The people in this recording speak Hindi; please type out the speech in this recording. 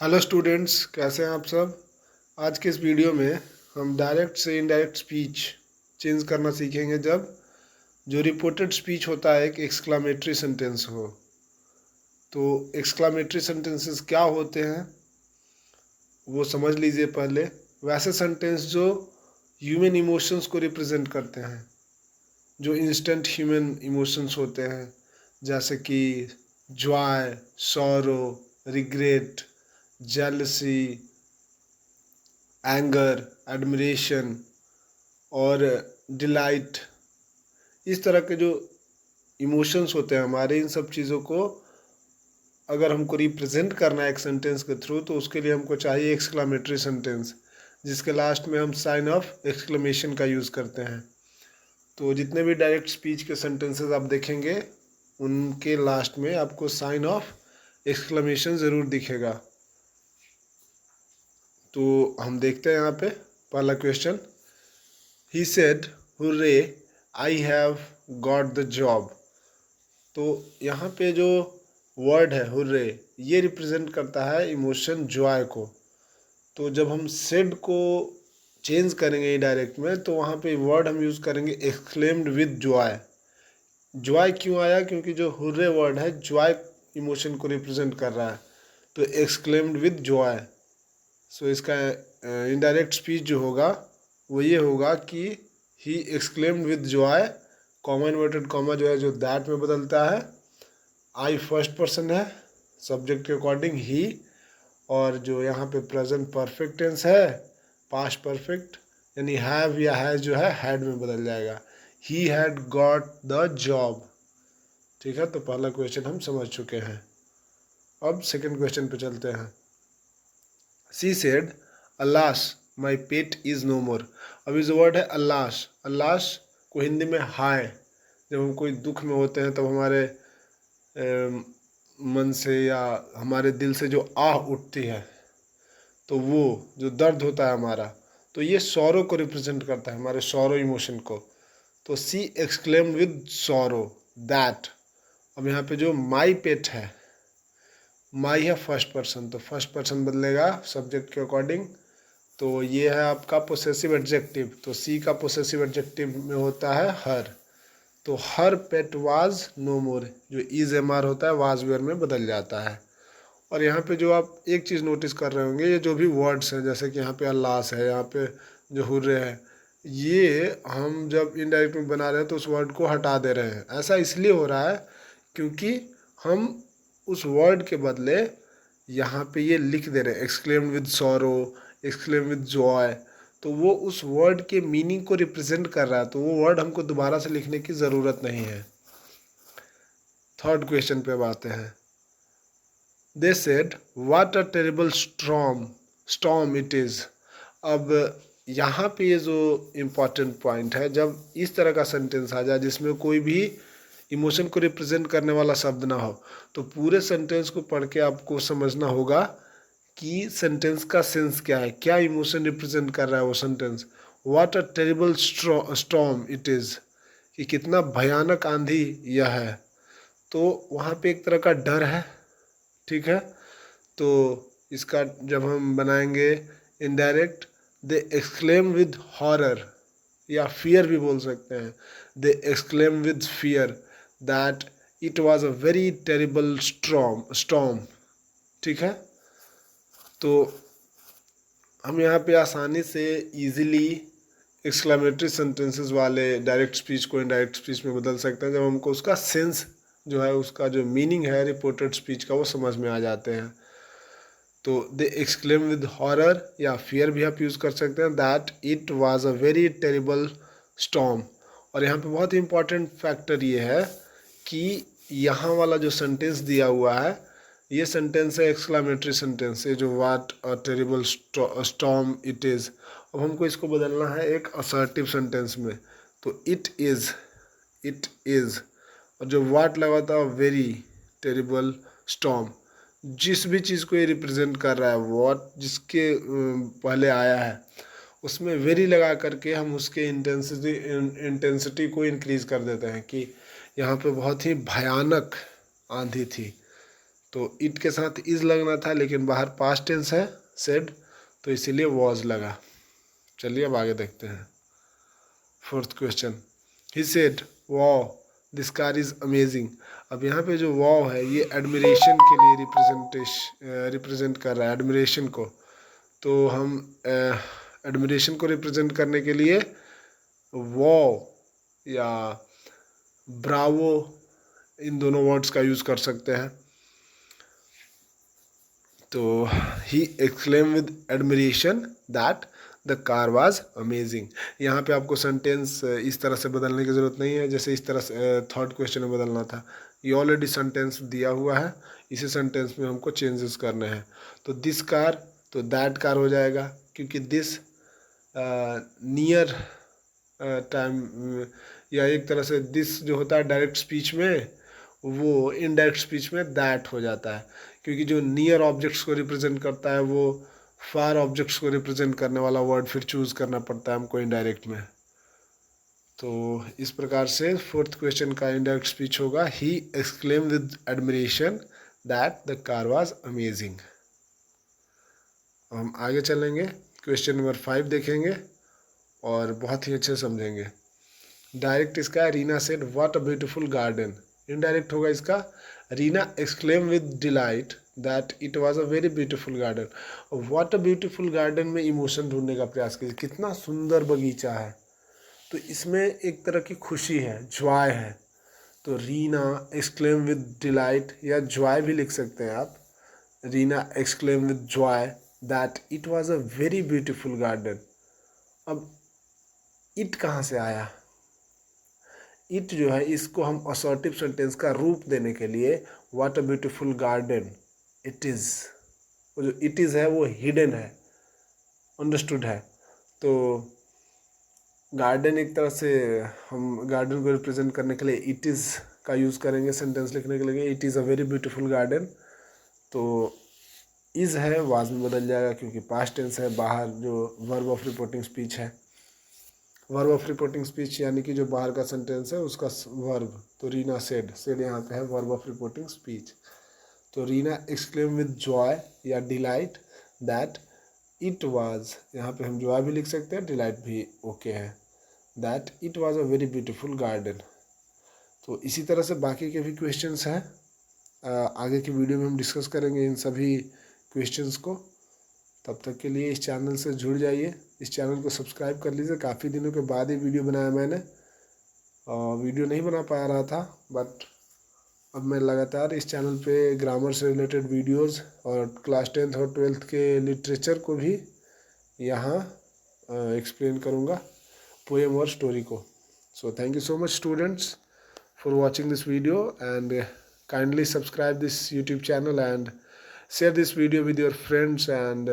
हेलो स्टूडेंट्स, कैसे हैं आप सब। आज के इस वीडियो में हम डायरेक्ट से इनडायरेक्ट स्पीच चेंज करना सीखेंगे जब जो रिपोर्टेड स्पीच होता है एक एक्सक्लामेटरी सेंटेंस हो। तो एक्सक्लामेटरी सेंटेंसेस क्या होते हैं वो समझ लीजिए पहले। वैसे सेंटेंस जो ह्यूमन इमोशंस को रिप्रेजेंट करते हैं, जो इंस्टेंट ह्यूमन इमोशंस होते हैं, जैसे कि Joy, sorrow, regret, jealousy, anger, admiration और डिलाइट। इस तरह के जो इमोशंस होते हैं हमारे, इन सब चीज़ों को अगर हमको रिप्रेजेंट करना है एक सेंटेंस के थ्रू, तो उसके लिए हमको चाहिए एक्सक्लामेटरी सेंटेंस, जिसके लास्ट में हम साइन ऑफ एक्सक्लेमेशन का यूज़ करते हैं। तो जितने भी डायरेक्ट स्पीच के सेंटेंसेस आप देखेंगे, उनके लास्ट में आपको साइन ऑफ एक्सक्लेमेशन ज़रूर दिखेगा। तो हम देखते हैं यहाँ पे पहला question. He said hurray I have got the job. तो यहाँ पे जो वर्ड है हुर्रे, ये रिप्रेजेंट करता है इमोशन जॉय को। तो जब हम सेड को चेंज करेंगे डायरेक्ट में, तो वहाँ पे वर्ड हम यूज़ करेंगे एक्सक्लेम्ड विद जॉय। जॉय क्यों आया? क्योंकि जो हुर्रे वर्ड है जॉय इमोशन को रिप्रेजेंट कर रहा है, तो एक्सक्लेम्ड विद जॉय। सो इसका इनडायरेक्ट स्पीच जो होगा वो ये होगा कि he exclaimed with Joy, comma inverted comma जो है जो दैट में बदलता है। आई फर्स्ट पर्सन है सब्जेक्ट के अकॉर्डिंग ही, और जो यहाँ पे प्रेजेंट परफेक्ट टेंस है पास्ट परफेक्ट, यानी हैव या हैज जो है हैड में बदल जाएगा। He had got the job. ठीक है, तो पहला क्वेश्चन हम समझ चुके हैं। अब सेकंड क्वेश्चन पे चलते हैं। She said alas my pet is no more. अभी जो वर्ड है अल्लास, अल्लास को हिंदी में हाय। जब हम कोई दुख में होते हैं तब हमारे मन से या हमारे दिल से जो आह उठती है, तो वो जो दर्द होता है हमारा, तो ये सौरो को रिप्रेजेंट करता है, हमारे सौरो इमोशन को। तो सी एक्सक्लेम्ड विद सौरो दैट। अब यहाँ पे जो माई पेट है, माई है फर्स्ट पर्सन, तो फर्स्ट पर्सन बदलेगा सब्जेक्ट के अकॉर्डिंग। तो ये है आपका पोसेसिव एडजेक्टिव। तो सी का पोसेसिव एडजेक्टिव में होता है हर। तो हर पेट वाज नो मोर, जो इज एम आर होता है वाज वेयर में बदल जाता है। और यहाँ पे जो आप एक चीज़ नोटिस कर रहे होंगे, ये जो भी वर्ड्स हैं, जैसे कि यहाँ पे अल्लास है, यहाँ पे जो हुर्रे है, ये हम जब इनडायरेक्ट में बना रहे हैं तो उस वर्ड को हटा दे रहे हैं। ऐसा इसलिए हो रहा है क्योंकि हम उस वर्ड के बदले यहाँ पे ये लिख दे रहे हैं exclaimed with sorrow, exclaimed with Joy. तो वो उस वर्ड के मीनिंग को रिप्रेजेंट कर रहा है, तो वो वर्ड हमको दोबारा से लिखने की ज़रूरत नहीं है। थर्ड क्वेश्चन पे अब आते हैं। They said what a terrible storm it is. अब यहाँ पे ये जो इम्पोर्टेंट पॉइंट है, जब इस तरह का सेंटेंस आ जाए जिसमें कोई भी इमोशन को रिप्रेजेंट करने वाला शब्द ना हो, तो पूरे सेंटेंस को पढ़ के आपको समझना होगा कि सेंटेंस का सेंस क्या है, क्या इमोशन रिप्रेजेंट कर रहा है वो sentence. What a terrible storm it is, कि कितना भयानक आंधी यह है। तो वहाँ पे एक तरह का डर है। ठीक है, तो इसका जब हम बनाएंगे indirect, they exclaim with horror, या फियर भी बोल सकते हैं। They exclaim with fear that it was a very terrible storm. ठीक है, तो हम यहाँ पे आसानी से इजीली एक्सक्लेमेटरी सेंटेंसेस वाले डायरेक्ट स्पीच को इनडायरेक्ट स्पीच में बदल सकते हैं, जब हमको उसका सेंस जो है, उसका जो मीनिंग है रिपोर्टेड स्पीच का, वो समझ में आ जाते हैं। तो दे एक्सक्लेम विद हॉरर या फियर भी आप यूज़ कर सकते हैं, that it was a very terrible storm. और यहाँ पे बहुत ही इंपॉर्टेंट फैक्टर ये है कि यहाँ वाला जो सेंटेंस दिया हुआ है, ये सेंटेंस है एक्सक्लामेटरी सेंटेंस, ये जो what a terrible storm it is. अब हमको इसको बदलना है एक असर्टिव सेंटेंस में। तो इट इज़, इट इज़, और जो व्हाट लगा था वेरी टेरिबल स्टॉर्म, जिस भी चीज़ को ये रिप्रेजेंट कर रहा है, व्हाट जिसके पहले आया है, उसमें वेरी लगा करके हम उसके इंटेंसिटी को इंक्रीज़ कर देते हैं कि यहाँ पे बहुत ही भयानक आंधी थी। तो इट के साथ इज लगना था, लेकिन बाहर पास्ट टेंस है सेड, तो इसीलिए वॉज लगा। चलिए अब आगे देखते हैं। Fourth question, he said wow this car is amazing. अब यहाँ पे जो वाओ है ये एडमिरेशन के लिए रिप्रेजेंट कर रहा है, एडमिरेशन को। तो हम एडमिरेशन को रिप्रेजेंट करने के लिए वाओ या ब्रावो इन दोनों वर्ड्स का यूज़ कर सकते हैं। तो he exclaim with admiration that the car was amazing. यहाँ पे आपको सेंटेंस इस तरह से बदलने की ज़रूरत नहीं है जैसे इस तरह से थर्ड क्वेश्चन में बदलना था। ये ऑलरेडी सेंटेंस दिया हुआ है, इसी सेंटेंस में हमको चेंजेस करने हैं। तो दिस कार, तो दैट कार हो जाएगा, क्योंकि दिस नियर टाइम या एक तरह से दिस जो होता है डायरेक्ट स्पीच में, वो इनडायरेक्ट स्पीच में दैट हो जाता है, क्योंकि जो नियर ऑब्जेक्ट्स को रिप्रेजेंट करता है वो फार ऑब्जेक्ट्स को रिप्रेजेंट करने वाला वर्ड फिर चूज करना पड़ता है हमको इनडायरेक्ट में। तो इस प्रकार से फोर्थ क्वेश्चन का इनडायरेक्ट स्पीच होगा he exclaim with admiration that the car was amazing. हम आगे चलेंगे, क्वेश्चन नंबर 5 देखेंगे और बहुत ही अच्छे समझेंगे। डायरेक्ट इसका है, Reena said what a beautiful garden. Indirect होगा इसका, Reena exclaim with delight that it was a very beautiful garden. What a beautiful garden में इमोशन ढूंढने का प्रयास कीजिए, कितना सुंदर बगीचा है। तो इसमें एक तरह की खुशी है, जॉय है। तो रीना एक्सक्लेम विद डिलाइट या जॉय भी लिख सकते हैं आप। Reena exclaim with Joy that it was a very beautiful garden. अब इट कहाँ से आया? इट जो है इसको हम असर्टिव सेंटेंस का रूप देने के लिए what a beautiful garden it is, वो जो इट इज़ है वो हिडन है, अंडरस्टूड है। तो गार्डन एक तरह से हम गार्डन को रिप्रेजेंट करने के लिए इट इज़ का यूज़ करेंगे सेंटेंस लिखने के लिए, it is a very beautiful garden. तो इज़ है वाज में बदल जाएगा क्योंकि पास्ट टेंस है, बाहर जो वर्ब ऑफ रिपोर्टिंग स्पीच है। वर्ब ऑफ रिपोर्टिंग स्पीच यानी कि जो बाहर का सेंटेंस है उसका वर्ब। तो रीना सेड, सेड यहाँ पे है वर्ब ऑफ रिपोर्टिंग स्पीच। तो रीना एक्सक्लेम विद जॉय या डिलाइट दैट इट वाज, यहाँ पे हम जॉय भी लिख सकते हैं, डिलाइट भी ओके है, that it was a very beautiful garden. तो इसी तरह से बाकी के भी क्वेश्चंस हैं, आगे की वीडियो में हम डिस्कस करेंगे इन सभी क्वेश्चंस को। तब तक के लिए इस चैनल से जुड़ जाइए, इस चैनल को सब्सक्राइब कर लीजिए। काफ़ी दिनों के बाद ही वीडियो बनाया मैंने, वीडियो नहीं बना पा रहा था, बट अब मैं लगातार इस चैनल पे ग्रामर से रिलेटेड वीडियोस और क्लास 10th और 12th के लिटरेचर को भी यहाँ एक्सप्लेन करूँगा, पोएम और स्टोरी को। So thank you so much students for watching this video and kindly subscribe this YouTube channel and share this video with your friends and